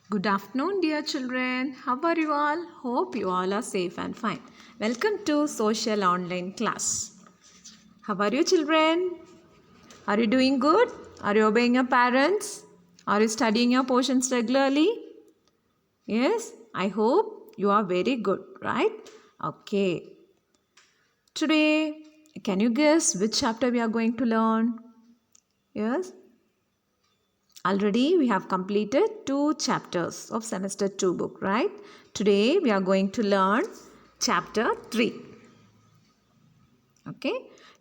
Good afternoon, dear children. How are you all? Hope you all are safe and fine. Welcome to social online class. How are you, children? Are you doing good? Are you obeying your parents? Are you studying your portions regularly? Yes, I hope you are very good, right? Okay. Today, can you guess which chapter we are going to learn? Yes, already we have completed 2 chapters of semester 2 book, right? Today we are going to learn chapter 3. Okay,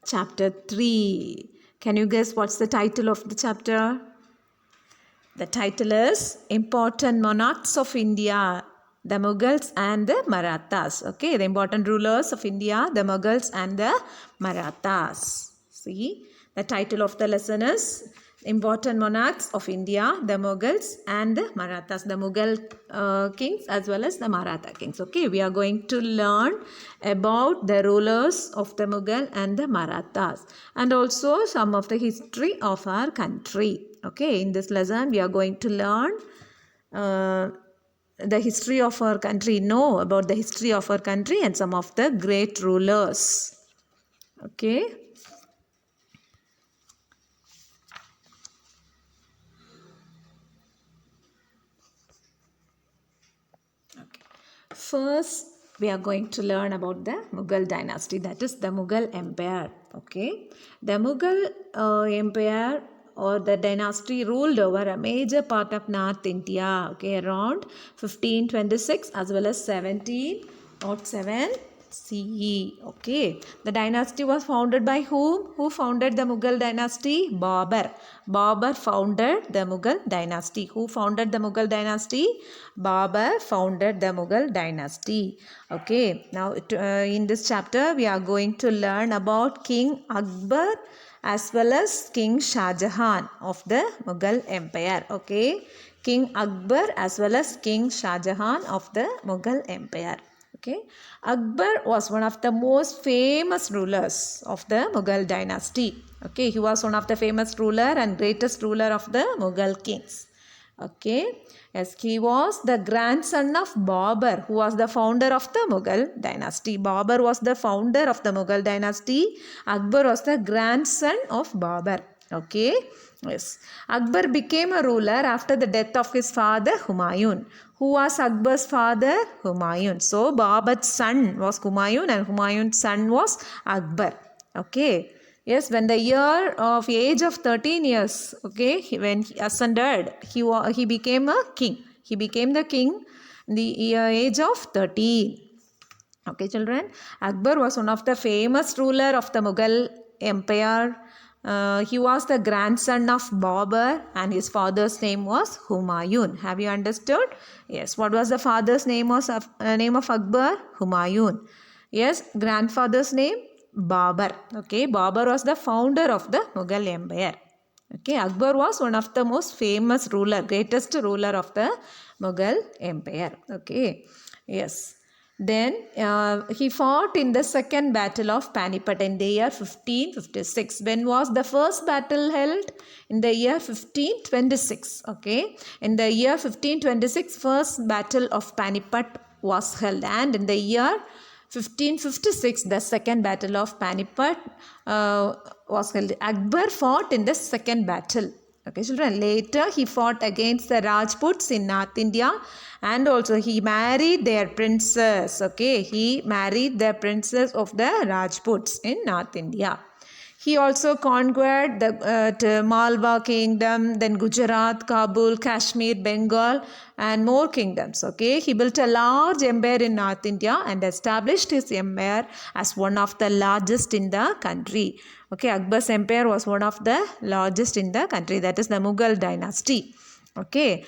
chapter 3. Can you guess what's the title of the chapter? The title is Important Monarchs of India, the Mughals and the Marathas. Okay, the important rulers of India, the Mughals and the Marathas. See, the title of the lesson is Important Monarchs of India, the Mughals and the Marathas. The Mughal kings as well as the Maratha kings. Okay, we are going to learn about the rulers of the Mughal and the Marathas and also some of the history of our country. Okay, in this lesson we are going to learn the history of our country, know about the history of our country and some of the great rulers. Okay. First, we are going to learn about the Mughal dynasty, that is the Mughal Empire. Okay, the Mughal Empire or the dynasty ruled over a major part of North India. Okay, around 1526 as well as 1707 CE. Okay, the dynasty was founded by whom? Who founded the Mughal dynasty? Babur. Babur founded the Mughal dynasty. Who founded the Mughal dynasty? Babur founded the Mughal dynasty. Okay, now in this chapter we are going to learn about King Akbar as well as King Shah Jahan of the Mughal Empire. Okay, King Akbar as well as King Shah Jahan of the Mughal Empire. Okay, Akbar was one of the most famous rulers of the Mughal dynasty. Okay, he was one of the famous ruler and greatest ruler of the Mughal kings. Okay, yes, he was the grandson of Babur, who was the founder of the Mughal dynasty. Babur was the founder of the Mughal dynasty. Akbar was the grandson of Babur. Okay, yes, Akbar became a ruler after the death of his father Humayun. Who was Akbar's father? Humayun. So Babur's son was Humayun and Humayun's son was Akbar. Okay. Yes, when the year of age of 13 years, okay, when he ascended, he became a king. He became the king in the age of 13. Okay, children. Akbar was one of the famous ruler of the Mughal Empire. He was the grandson of Babur and his father's name was Humayun. Have you understood? Yes. What was the father's name of Akbar? Humayun. Yes. Grandfather's name? Babur. Okay. Babur was the founder of the Mughal Empire. Okay. Akbar was one of the most famous ruler, greatest ruler of the Mughal Empire. Okay. Yes. Then he fought in the second battle of Panipat in the year 1556. When was the first battle held? In the year 1526. Okay. In the year 1526, first battle of Panipat was held. And in the year 1556, the second battle of Panipat was held. Akbar fought in the second battle. Okay, children. Later, he fought against the Rajputs in North India and also he married their princess. Okay, he married the princess of the Rajputs in North India. He also conquered the Malwa kingdom, then Gujarat, Kabul, Kashmir, Bengal and more kingdoms. Okay, he built a large empire in North India and established his empire as one of the largest in the country. Okay, Akbar's empire was one of the largest in the country, that is the Mughal dynasty. Okay.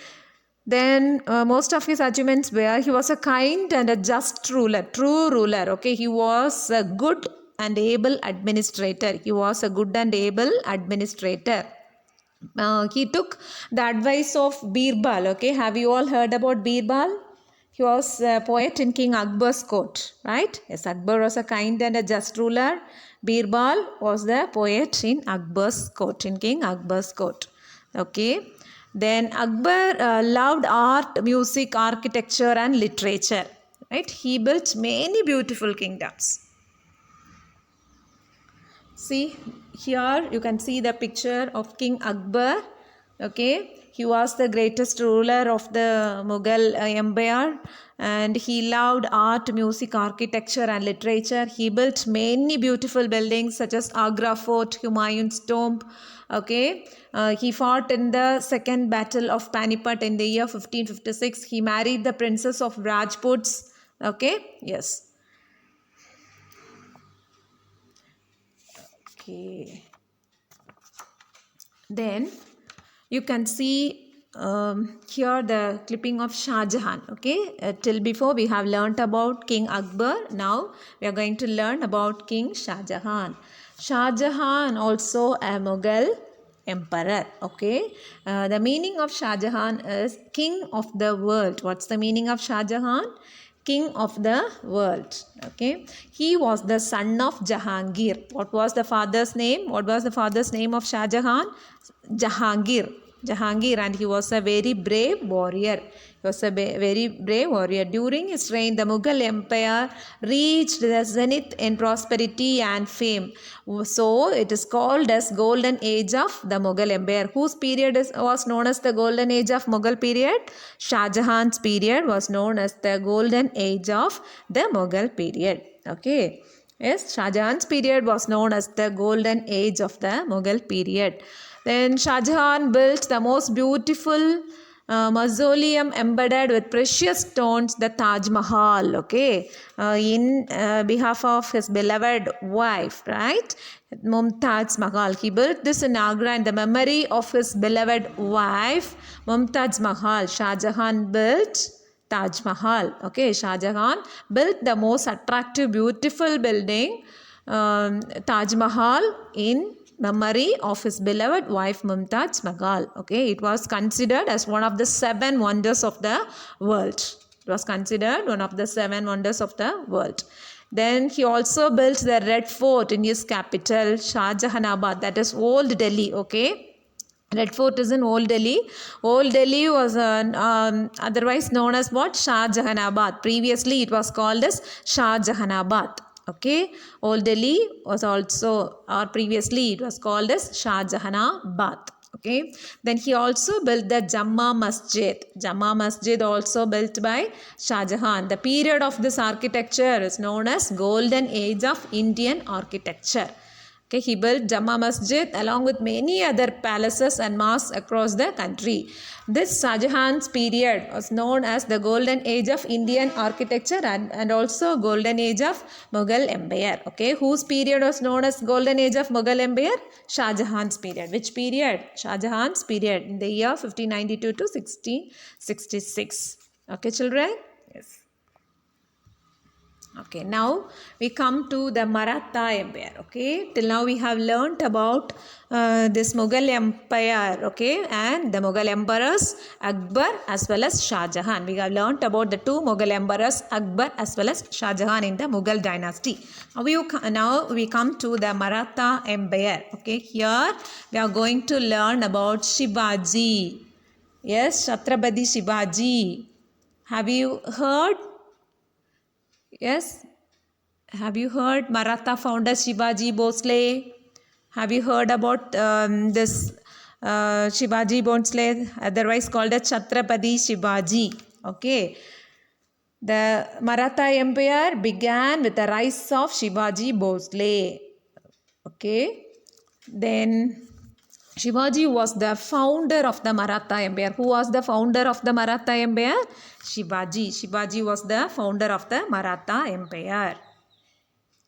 Then most of his achievements were he was a kind and a just ruler, true ruler. Okay, he was a good and able administrator. He was a good and able administrator. He took the advice of Birbal. Okay, have you all heard about Birbal? He was a poet in King Akbar's court, right? Yes, Akbar was a kind and a just ruler. Birbal was the poet in Akbar's court, in King Akbar's court. Okay. Then Akbar loved art, music, architecture and literature. Right? He built many beautiful kingdoms. See, here you can see the picture of King Akbar. Okay, he was the greatest ruler of the Mughal Empire, and he loved art, music, architecture and literature. He built many beautiful buildings such as Agra Fort, Humayun's tomb. Okay, he fought in the second battle of Panipat in the year 1556. He married the princess of Rajputs. Okay, yes. Okay. Then you can see here the clipping of Shah Jahan. Okay, till before we have learnt about King Akbar. Now we are going to learn about King Shah Jahan. Shah Jahan also a Mughal emperor. Okay, the meaning of Shah Jahan is king of the world. What's the meaning of Shah Jahan? King of the world. Okay, he was the son of Jahangir. What was the father's name? What was the father's name of Shah Jahan? Jahangir. Jahangir, and he was a very brave warrior. He was a very brave warrior. During his reign, the Mughal Empire reached the zenith in prosperity and fame. So it is called as Golden Age of the Mughal Empire. Whose period was known as the Golden Age of Mughal period? Shah Jahan's period was known as the Golden Age of the Mughal period. Okay. Yes, Shah Jahan's period was known as the Golden Age of the Mughal period. Then Shah Jahan built the most beautiful mausoleum embedded with precious stones, the Taj Mahal, okay, in behalf of his beloved wife, right, Mumtaz Mahal. He built this in Agra in the memory of his beloved wife, Mumtaz Mahal. Shah Jahan built Taj Mahal. Okay, Shah Jahan built the most attractive, beautiful building, Taj Mahal, in memory of his beloved wife Mumtaz Mahal. Okay, it was considered as one of the 7 wonders of the world. It was considered one of the 7 wonders of the world. Then he also built the Red Fort in his capital, Shah Jahanabad, that is Old Delhi. Okay. Red Fort is in Old Delhi. Old Delhi was otherwise known as what? Shah Jahanabad. Previously it was called as Shah Jahanabad. Okay, Old Delhi was also, or previously it was called as Shah Jahanabad. Okay, then he also built the Jamma Masjid. Jamma Masjid also built by Shah Jahan. The period of this architecture is known as Golden Age of Indian architecture. Okay, he built Jamma Masjid along with many other palaces and mosques across the country. This Shah Jahan's period was known as the Golden Age of Indian architecture and also Golden Age of Mughal Empire. Okay, whose period was known as Golden Age of Mughal Empire? Shah Jahan's period. Which period? Shah Jahan's period in the year 1592 to 1666. Okay, children? Yes. Okay, now we come to the Maratha Empire. Okay, till now we have learnt about this Mughal Empire. Okay, and the Mughal emperors Akbar as well as Shah Jahan. We have learnt about the 2 Mughal emperors Akbar as well as Shah Jahan in the Mughal dynasty. Now we come to the Maratha Empire. Okay, here we are going to learn about Shivaji. Yes, Chhatrapati Shivaji. Have you heard? Yes. Have you heard Maratha founder Shivaji Bhosle? Have you heard about this Shivaji Bhosle, otherwise called as Chhatrapati Shivaji? Okay. The Maratha Empire began with the rise of Shivaji Bhosle. Okay. Then Shivaji was the founder of the Maratha Empire. Who was the founder of the Maratha Empire? Shivaji. Shivaji was the founder of the Maratha Empire.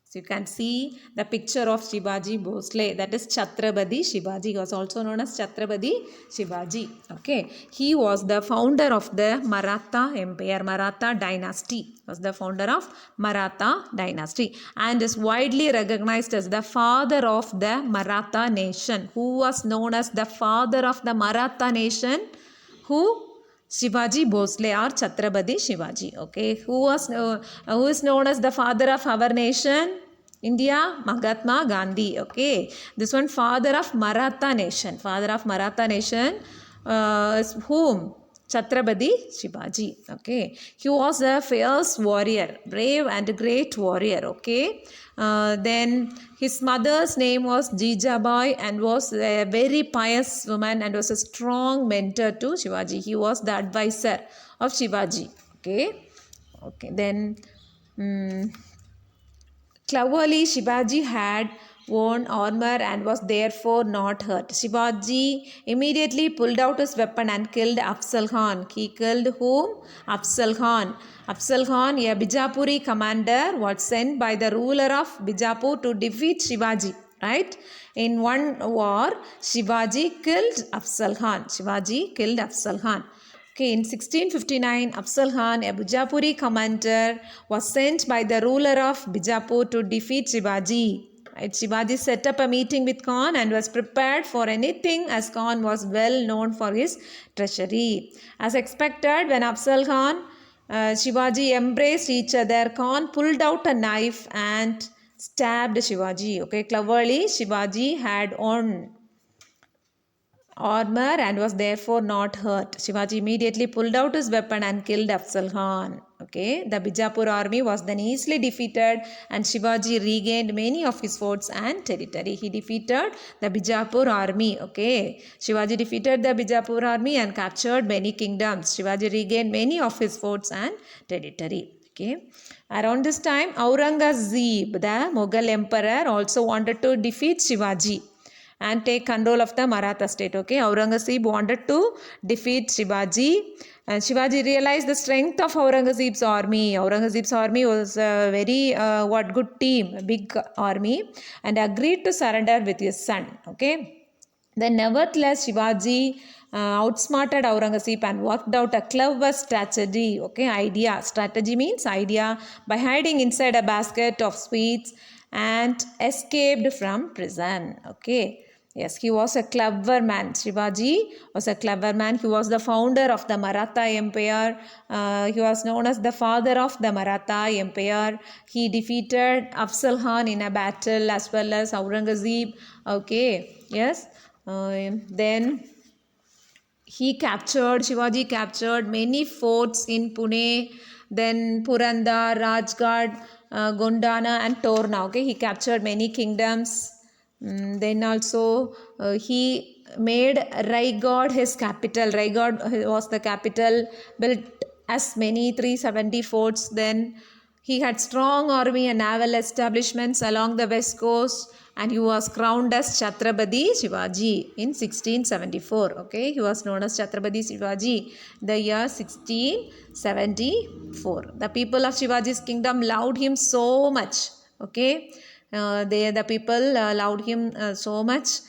So you can see the picture of Shivaji Bhosle, that is Chhatrapati Shivaji. He was also known as Chhatrapati Shivaji. Okay, he was the founder of the Maratha Empire, Maratha dynasty. He was the founder of Maratha dynasty and is widely recognized as the father of the Maratha nation. Who was known as the father of the Maratha nation? Who? Shivaji Bhosle or Chhatrapati Shivaji. Okay, who is known as the father of our nation? India, Mahatma Gandhi. Okay, this one father of Maratha nation. Father of Maratha nation Whom? Chhatrapati Shivaji. Okay, he was a fierce warrior, brave and great warrior. Okay, then his mother's name was Jijabai and was a very pious woman and was a strong mentor to Shivaji. He was the advisor of Shivaji. Okay, then cleverly, Shivaji had worn armor and was therefore not hurt. Shivaji immediately pulled out his weapon and killed Afzal Khan. He killed whom? Afzal Khan. Afzal Khan, a Bijapuri commander, was sent by the ruler of Bijapur to defeat Shivaji. Right? In one war, Shivaji killed Afzal Khan. Shivaji killed Afzal Khan. Okay, in 1659, Afzal Khan, a Bijapuri commander, was sent by the ruler of Bijapur to defeat Shivaji. Right? Shivaji set up a meeting with Khan and was prepared for anything as Khan was well known for his treachery. As expected, when Afzal Khan, Shivaji embraced each other, Khan pulled out a knife and stabbed Shivaji. Okay, cleverly, Shivaji had on armor and was therefore not hurt. Shivaji immediately pulled out his weapon and killed Afzal Khan. Okay, the Bijapur army was then easily defeated and Shivaji regained many of his forts and territory. He defeated the Bijapur army. Okay, Shivaji defeated the Bijapur army and captured many kingdoms. Shivaji regained many of his forts and territory. Okay, around this time, Aurangzeb, the Mughal emperor, also wanted to defeat Shivaji and take control of the Maratha state. Okay, Aurangzeb wanted to defeat Shivaji and Shivaji realized the strength of Aurangzeb's army. Aurangzeb's army was a very good team, a big army, and agreed to surrender with his son. Okay, then nevertheless Shivaji outsmarted Aurangzeb and worked out a clever strategy. Okay, idea. Strategy means idea, by hiding inside a basket of sweets and escaped from prison. Okay. Yes, he was a clever man. Shivaji was a clever man. He was the founder of the Maratha Empire. He was known as the father of the Maratha Empire. He defeated Afzal Khan in a battle as well as Aurangzeb. Okay, yes. Then Shivaji captured many forts in Pune, then Purandar, Rajgarh, Gondwana and Torna. Okay, he captured many kingdoms. Then also he made Raigad his capital. Raigad was the capital, built as many 370 forts. Then he had strong army and naval establishments along the west coast, and he was crowned as Chhatrapati Shivaji in 1674. Okay, he was known as Chhatrapati Shivaji the year 1674. The people of Shivaji's kingdom loved him so much. Okay, the people loved him so much.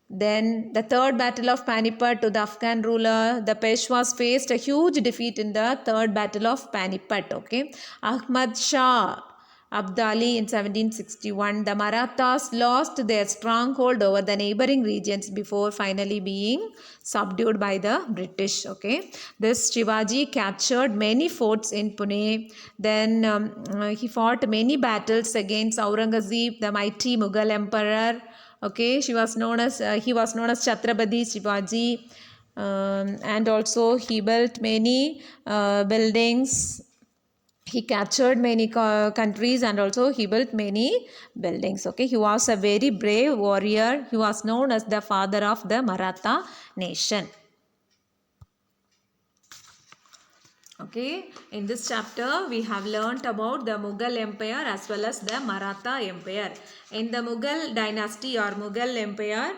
Then the third battle of Panipat to the Afghan ruler, the Peshwas faced a huge defeat in the third battle of Panipat. Okay, Ahmad Shah Abdali in 1761, the Marathas lost their stronghold over the neighboring regions before finally being subdued by the British. Okay, this Shivaji captured many forts in Pune. Then he fought many battles against Aurangzeb, the mighty Mughal emperor. Okay, he was known as Chhatrapati Shivaji, and also he built many buildings. He captured many countries and also he built many buildings. Okay, he was a very brave warrior. He was known as the father of the Maratha nation. Okay, in this chapter we have learnt about the Mughal Empire as well as the Maratha Empire. In the Mughal dynasty or Mughal Empire,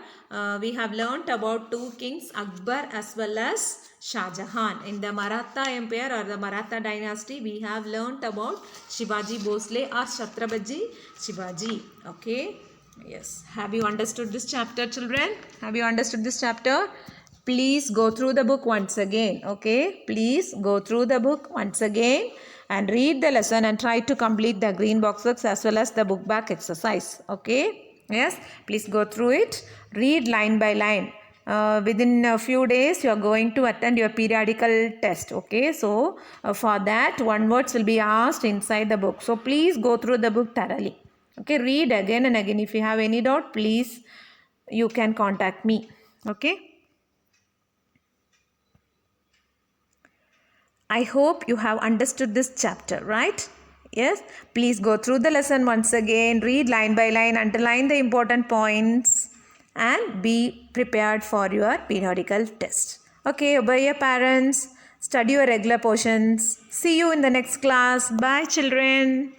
we have learnt about two kings, Akbar as well as Shah Jahan. In the Maratha Empire or the Maratha dynasty, we have learnt about Shivaji Bhosle or Chhatrapati Shivaji. Okay, yes. Have you understood this chapter, children? Have you understood this chapter? Please go through the book once again. Okay, please go through the book once again and read the lesson and try to complete the green box works as well as the book back exercise. Okay, yes, please go through it. Read line by line. Within a few days you are going to attend your periodical test. Okay, so for that 1 words will be asked inside the book. So please go through the book thoroughly. Okay, read again and again. If you have any doubt, please you can contact me. Okay. I hope you have understood this chapter, right? Yes, please go through the lesson once again, read line by line, underline the important points, and be prepared for your periodical test. Okay, obey your parents, study your regular portions. See you in the next class. Bye, children.